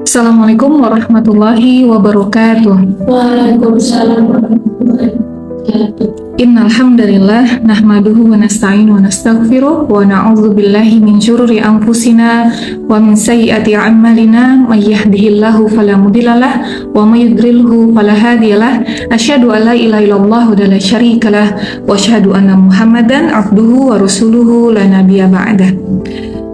Assalamualaikum warahmatullahi wabarakatuh. Waalaikumsalam warahmatullahi wabarakatuh. Innal hamdalillah nahmaduhu wa nasta'inu wa nastaghfiruh wa na'udzu billahi min syururi anfusina wa min sayyiati a'malina may yahdihillahu fala mudhillalah wa may yudlilhu fala hadiyalah. Asyhadu an la ilaha illallah wa la syarikalah wa asyhadu anna Muhammadan abduhu wa rasuluhu la nabiyya ba'dah.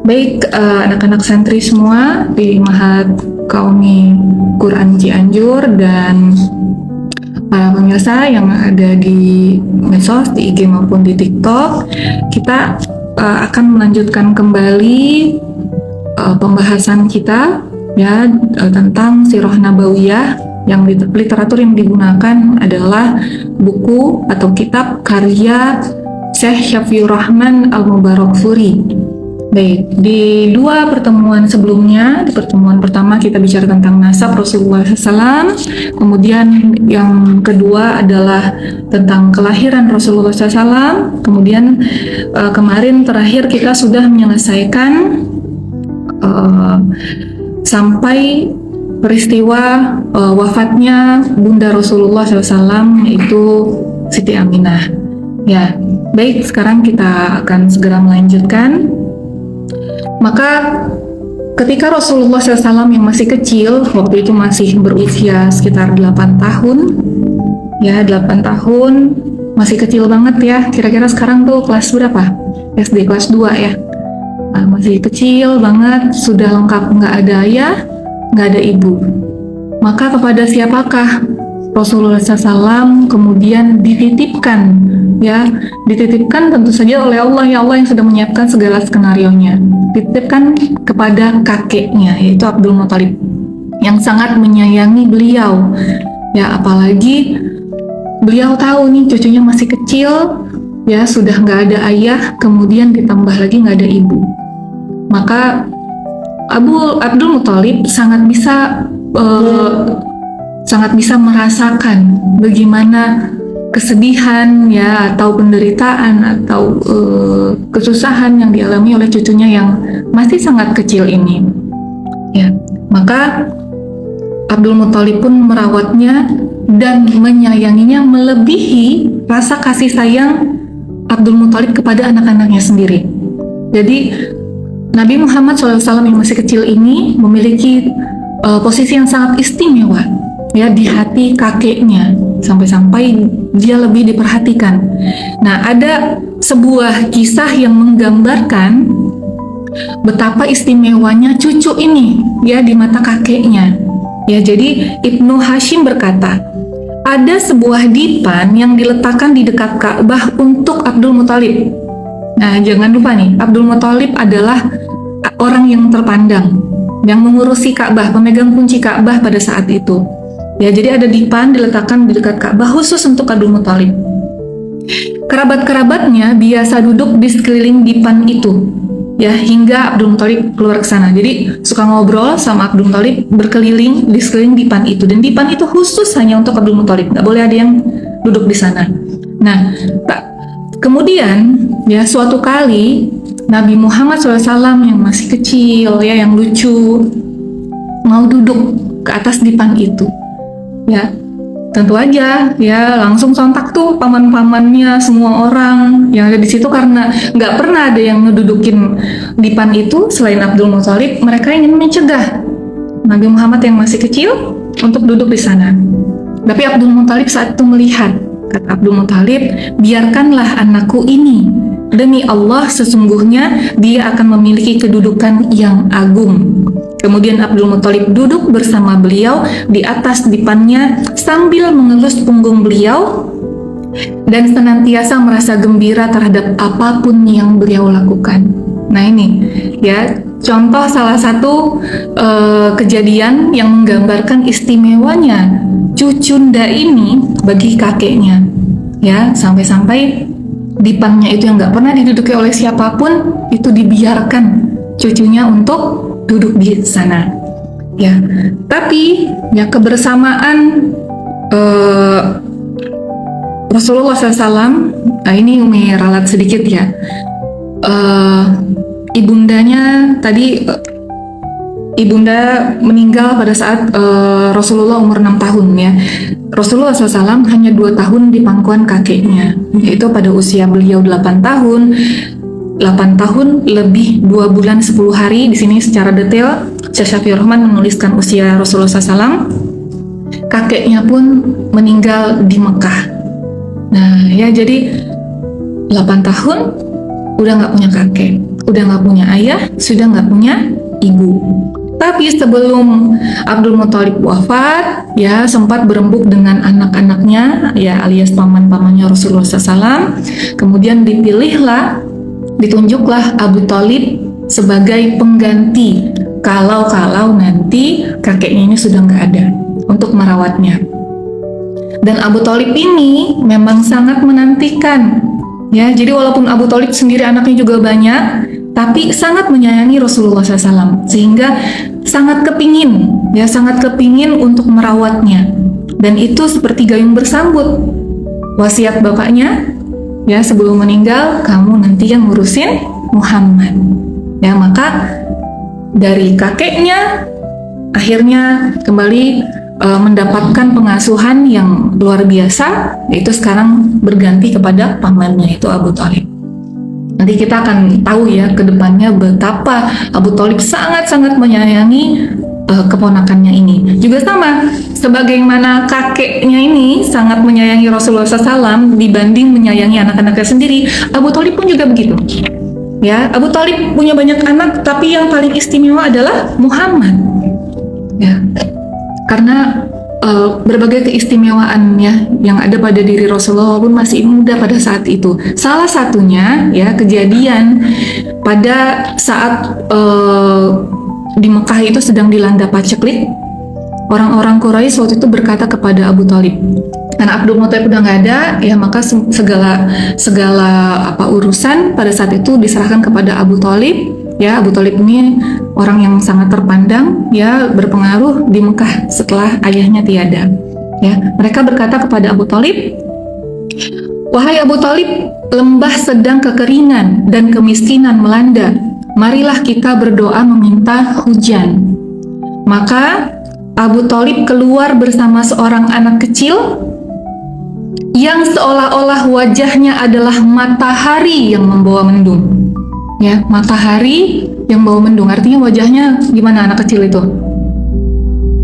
Baik, anak-anak santri semua di Mahat Qaumi Quran Cianjur dan para pemirsa yang ada di medsos, di IG maupun di TikTok, kita akan melanjutkan kembali pembahasan kita ya tentang Sirah Nabawiyah, yang literatur yang digunakan adalah buku atau kitab karya Syekh Syafiur Rahman Al-Mubarakfuri. Baik, di dua pertemuan sebelumnya, di pertemuan pertama kita bicara tentang nasab Rasulullah SAW, kemudian yang kedua adalah tentang kelahiran Rasulullah SAW, kemudian kemarin terakhir kita sudah menyelesaikan sampai peristiwa wafatnya Bunda Rasulullah SAW, yaitu Siti Aminah. Ya, baik, sekarang kita akan segera melanjutkan. Maka ketika Rasulullah SAW yang masih kecil, waktu itu masih berusia sekitar 8 tahun, ya 8 tahun, masih kecil banget ya, kira-kira sekarang tuh kelas berapa? SD kelas 2 ya, masih kecil banget, sudah lengkap nggak ada ayah, nggak ada ibu. Maka kepada siapakah Rasulullah SAW kemudian dititipkan? Ya, dititipkan tentu saja oleh Allah, ya Allah yang sudah menyiapkan segala skenarionya. Dititipkan kepada kakeknya, yaitu Abdul Muthalib, yang sangat menyayangi beliau. Ya, apalagi beliau tahu nih cucunya masih kecil, ya sudah nggak ada ayah, kemudian ditambah lagi nggak ada ibu. Maka Abdul Muthalib sangat bisa merasakan bagaimana kesedihan ya atau penderitaan atau kesusahan yang dialami oleh cucunya yang masih sangat kecil ini. Ya, maka Abdul Muthalib pun merawatnya dan menyayanginya melebihi rasa kasih sayang Abdul Muthalib kepada anak-anaknya sendiri. Jadi Nabi Muhammad SAW yang masih kecil ini memiliki posisi yang sangat istimewa ya di hati kakeknya, sampai-sampai dia lebih diperhatikan. Nah, ada sebuah kisah yang menggambarkan betapa istimewanya cucu ini ya di mata kakeknya. Ya, jadi Ibnu Hashim berkata, ada sebuah dipan yang diletakkan di dekat Ka'bah untuk Abdul Muthalib. Nah, jangan lupa nih, Abdul Muthalib adalah orang yang terpandang, yang mengurusi Ka'bah, pemegang kunci Ka'bah pada saat itu. Ya, jadi ada dipan diletakkan di dekat Ka'bah khusus untuk Abdul Muthalib. Kerabat-kerabatnya biasa duduk di sekeliling dipan itu, ya hingga Abdul Muthalib keluar ke sana. Jadi suka ngobrol sama Abdul Muthalib berkeliling di sekeliling dipan itu, dan dipan itu khusus hanya untuk Abdul Muthalib, nggak boleh ada yang duduk di sana. Nah, kemudian ya suatu kali Nabi Muhammad SAW yang masih kecil ya, yang lucu, mau duduk ke atas dipan itu. Ya, tentu aja ya langsung sontak tuh paman-pamannya, semua orang yang ada di situ, karena nggak pernah ada yang ngedudukin dipan itu selain Abdul Muthalib. Mereka ingin mencegah Nabi Muhammad yang masih kecil untuk duduk di sana. Tapi Abdul Muthalib saat itu melihat, kata Abdul Muthalib, biarkanlah anakku ini, demi Allah sesungguhnya dia akan memiliki kedudukan yang agung. Kemudian Abdul Muthalib duduk bersama beliau di atas dipannya sambil mengelus punggung beliau dan senantiasa merasa gembira terhadap apapun yang beliau lakukan. Nah, ini ya contoh salah satu kejadian yang menggambarkan istimewanya cucunda ini bagi kakeknya. Ya, sampai-sampai dipannya itu yang nggak pernah diduduki oleh siapapun itu dibiarkan cucunya untuk duduk di sana. Ya, tapi ya kebersamaan Rasulullah SAW, nah ini Umi ralat sedikit ya. Ibundanya tadi ibunda meninggal pada saat Rasulullah umur 6 tahun ya. Rasulullah SAW hanya 2 tahun di pangkuan kakeknya, yaitu pada usia beliau 8 tahun. 8 tahun lebih 2 bulan 10 hari. Di sini secara detail Syekh Syafiur Rahman menuliskan usia Rasulullah SAW. Kakeknya pun meninggal di Mekah. Nah ya, jadi 8 tahun udah nggak punya kakek, udah nggak punya ayah, sudah nggak punya ibu. Tapi sebelum Abdul Muthalib wafat, ya sempat berembuk dengan anak-anaknya, ya alias paman-pamannya Rasulullah SAW. Kemudian ditunjuklah Abu Thalib sebagai pengganti kalau nanti kakeknya ini sudah nggak ada untuk merawatnya. Dan Abu Thalib ini memang sangat menantikan, ya. Jadi walaupun Abu Thalib sendiri anaknya juga banyak, tapi sangat menyayangi Rasulullah SAW, sehingga sangat kepingin untuk merawatnya. Dan itu seperti gayung bersambut wasiat bapaknya, ya sebelum meninggal, kamu nanti yang ngurusin Muhammad. Ya, maka dari kakeknya akhirnya kembali mendapatkan pengasuhan yang luar biasa, yaitu sekarang berganti kepada pamannya, itu Abu Thalib. Nanti kita akan tahu ya ke depannya betapa Abu Thalib sangat-sangat menyayangi keponakannya ini. Juga sama, sebagaimana kakeknya ini sangat menyayangi Rasulullah SAW dibanding menyayangi anak-anaknya sendiri, Abu Thalib pun juga begitu. Ya, Abu Thalib punya banyak anak, tapi yang paling istimewa adalah Muhammad. Ya, karena berbagai keistimewaan ya yang ada pada diri Rasulullah walaupun masih muda pada saat itu. Salah satunya ya kejadian pada saat di Mekah itu sedang dilanda paceklik. Orang-orang Quraisy waktu itu berkata kepada Abu Thalib, karena Abdul Muthalib udah nggak ada, ya maka segala urusan pada saat itu diserahkan kepada Abu Thalib. Ya, Abu Thalib ini orang yang sangat terpandang, ya berpengaruh di Mekah setelah ayahnya tiada. Ya, mereka berkata kepada Abu Thalib, wahai Abu Thalib, lembah sedang kekeringan dan kemiskinan melanda. Marilah kita berdoa meminta hujan. Maka Abu Thalib keluar bersama seorang anak kecil yang seolah-olah wajahnya adalah matahari yang membawa mendung. Ya, matahari yang bawa mendung, artinya wajahnya gimana anak kecil itu?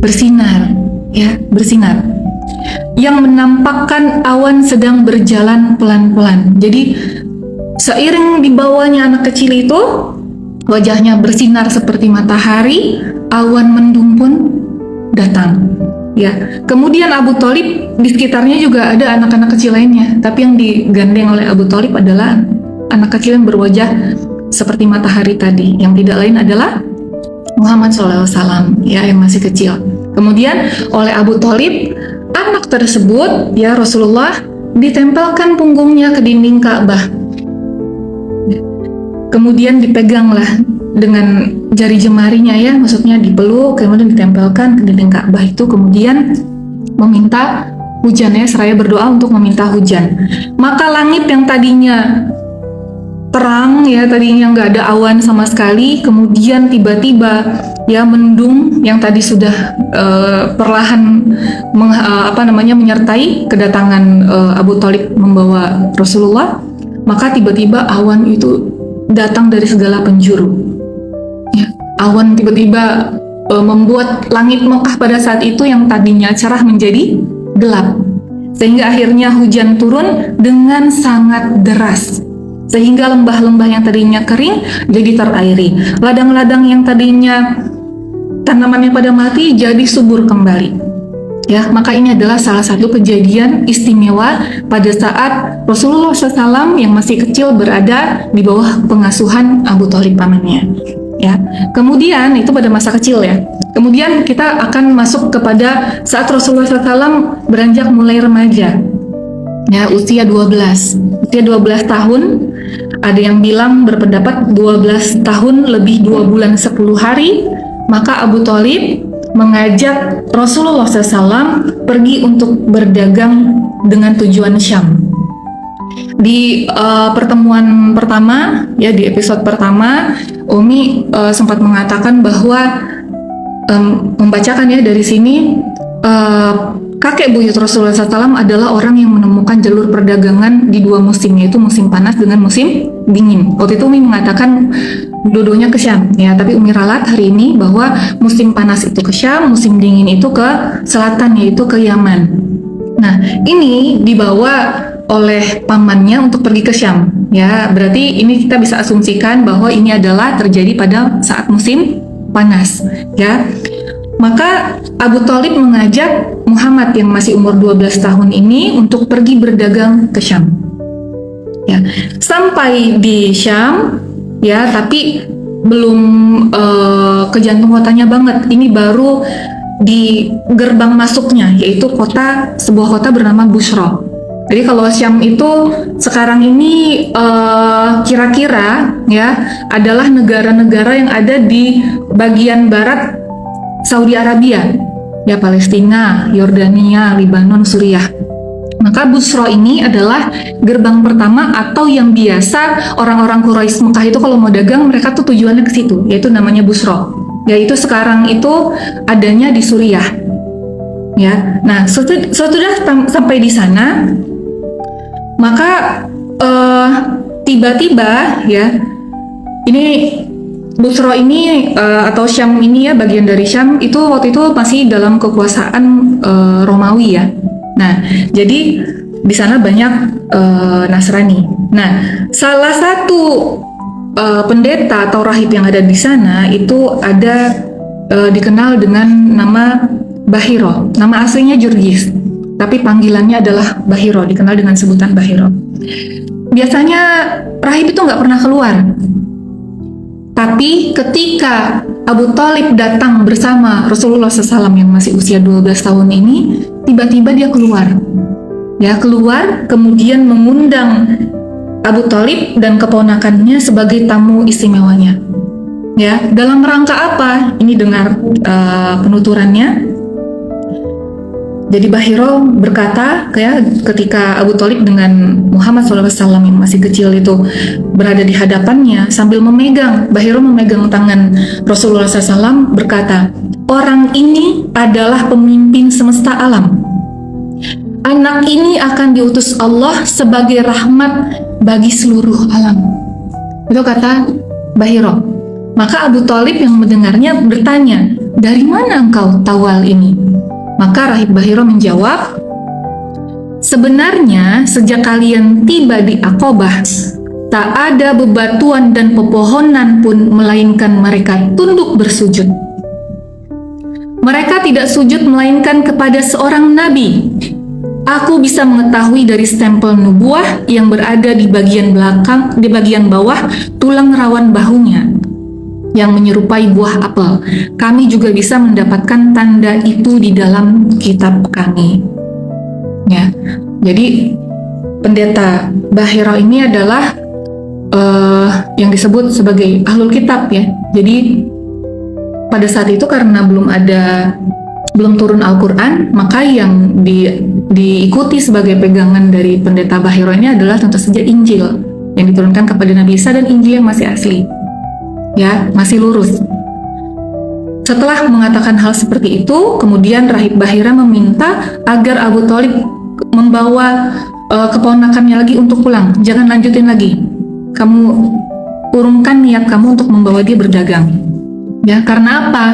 Bersinar, ya, bersinar. Yang menampakkan awan sedang berjalan pelan-pelan. Jadi seiring dibawanya anak kecil itu, wajahnya bersinar seperti matahari, awan mendung pun datang. Ya, kemudian Abu Thalib di sekitarnya juga ada anak-anak kecil lainnya, tapi yang digandeng oleh Abu Thalib adalah anak kecil yang berwajah seperti matahari tadi, yang tidak lain adalah Muhammad SAW, ya yang masih kecil. Kemudian oleh Abu Thalib, anak tersebut, ya Rasulullah, ditempelkan punggungnya ke dinding Ka'bah. Kemudian dipeganglah dengan jari jemarinya, ya maksudnya dipeluk, kemudian ditempelkan ke dinding Ka'bah itu, kemudian meminta hujannya, seraya berdoa untuk meminta hujan. Maka langit yang tadinya terang, ya tadinya nggak ada awan sama sekali, kemudian tiba-tiba ya mendung yang tadi sudah perlahan menyertai kedatangan Abu Thalib membawa Rasulullah, maka tiba-tiba awan itu datang dari segala penjuru. Ya, awan tiba-tiba membuat langit Mekah pada saat itu yang tadinya cerah menjadi gelap, sehingga akhirnya hujan turun dengan sangat deras. Sehingga lembah-lembah yang tadinya kering jadi terairi. Ladang-ladang yang tadinya tanamannya pada mati jadi subur kembali. Ya, maka ini adalah salah satu kejadian istimewa pada saat Rasulullah SAW yang masih kecil berada di bawah pengasuhan Abu Thalib pamannya. Ya, kemudian itu pada masa kecil ya. Kemudian kita akan masuk kepada saat Rasulullah SAW beranjak mulai remaja. Ya, usia 12 tahun. Ada yang bilang berpendapat 12 tahun lebih 2 bulan 10 hari, maka Abu Thalib mengajak Rasulullah SAW pergi untuk berdagang dengan tujuan Syam. Di pertemuan pertama, ya di episode pertama, Umi sempat mengatakan bahwa membacakan ya dari sini, kakek buyut Rasulullah SAW adalah orang yang menemukan jalur perdagangan di dua musim, yaitu musim panas dengan musim dingin. Waktu itu Umi mengatakan dua-duanya ke Syam, ya, tapi Umi ralat hari ini bahwa musim panas itu ke Syam, musim dingin itu ke selatan, yaitu ke Yaman. Nah, ini dibawa oleh pamannya untuk pergi ke Syam, ya. Berarti ini kita bisa asumsikan bahwa ini adalah terjadi pada saat musim panas, ya. Maka Abu Thalib mengajak Muhammad yang masih umur 12 tahun ini untuk pergi berdagang ke Syam. Ya, sampai di Syam, ya, tapi belum ke jantung kotanya banget. Ini baru di gerbang masuknya, yaitu sebuah kota bernama Busra. Jadi kalau Syam itu sekarang ini kira-kira ya adalah negara-negara yang ada di bagian barat Saudi Arabia, ya, Palestina, Yordania, Libanon, Suriah. Maka Busra ini adalah gerbang pertama atau yang biasa orang-orang Quraisy Mekah itu kalau mau dagang mereka tuh tujuannya ke situ, yaitu namanya Busra. Yaitu sekarang itu adanya di Suriah. Ya. Nah, setelah sampai di sana, maka tiba-tiba ya ini Busra ini atau Syam ini ya, bagian dari Syam itu waktu itu masih dalam kekuasaan Romawi ya. Nah, jadi di sana banyak Nasrani. Nah, salah satu pendeta atau rahib yang ada di sana itu ada dikenal dengan nama Bahiro. Nama aslinya Jurgis, tapi panggilannya adalah Bahiro, dikenal dengan sebutan Bahiro. Biasanya rahib itu nggak pernah keluar. Tapi ketika Abu Thalib datang bersama Rasulullah SAW yang masih usia 12 tahun ini, tiba-tiba dia keluar. Ya, keluar kemudian mengundang Abu Thalib dan keponakannya sebagai tamu istimewanya. Ya, dalam rangka apa? Ini dengar penuturannya. Jadi Bahiro berkata, kayak ketika Abu Thalib dengan Muhammad SAW yang masih kecil itu berada di hadapannya sambil Bahiro memegang tangan Rasulullah SAW berkata, orang ini adalah pemimpin semesta alam. Anak ini akan diutus Allah sebagai rahmat bagi seluruh alam. Itu kata Bahiro. Maka Abu Thalib yang mendengarnya bertanya, dari mana engkau tahu hal ini? Maka Rahib Bahiro menjawab, sebenarnya sejak kalian tiba di Aqabah, tak ada bebatuan dan pepohonan pun melainkan mereka tunduk bersujud. Mereka tidak sujud melainkan kepada seorang nabi. Aku bisa mengetahui dari stempel nubuah yang berada di bagian belakang, di bagian bawah tulang rawan bahunya yang menyerupai buah apel. Kami juga bisa mendapatkan tanda itu di dalam kitab kami. Ya, jadi pendeta Bahiro ini adalah yang disebut sebagai ahlul kitab ya. Jadi pada saat itu karena belum turun Al-Quran, maka yang diikuti sebagai pegangan dari pendeta Bahiro ini adalah tentu saja Injil yang diturunkan kepada Nabi Isa dan Injil yang masih asli. Ya, masih lurus. Setelah mengatakan hal seperti itu, kemudian Rahib Bahira meminta agar Abu Thalib membawa keponakannya lagi untuk pulang. Jangan lanjutin lagi. Kamu urungkan niat kamu untuk membawa dia berdagang. Ya, karena apa?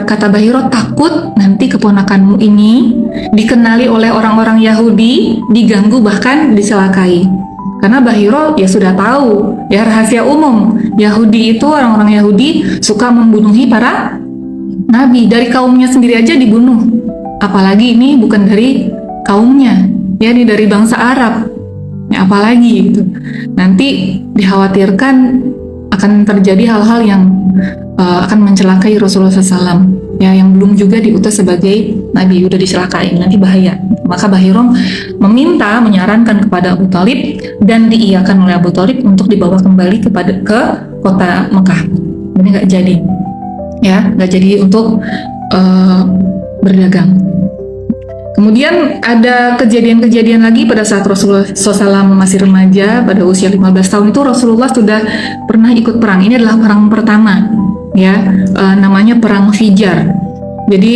Kata Bahiro, takut nanti keponakanmu ini dikenali oleh orang-orang Yahudi, diganggu bahkan dicelakai. Karena Bahiro ya sudah tahu, ya rahasia umum, Yahudi itu, orang-orang Yahudi suka membunuhi para nabi. Dari kaumnya sendiri aja dibunuh, apalagi ini bukan dari kaumnya, ya ini dari bangsa Arab, ya apalagi gitu. Nanti dikhawatirkan akan terjadi hal-hal yang akan mencelakai Rasulullah SAW, ya yang belum juga diutus sebagai nabi, udah dicelakai, nanti bahaya. Maka Bahiro menyarankan kepada Abu Thalib dan diiyakan oleh Abu Thalib untuk dibawa kembali ke kota Mekah. Ini nggak jadi, ya nggak jadi untuk berdagang. Kemudian ada kejadian-kejadian lagi pada saat Rasulullah SAW masih remaja, pada usia 15 tahun itu Rasulullah sudah pernah ikut perang. Ini adalah perang pertama, ya namanya perang Fijar. Jadi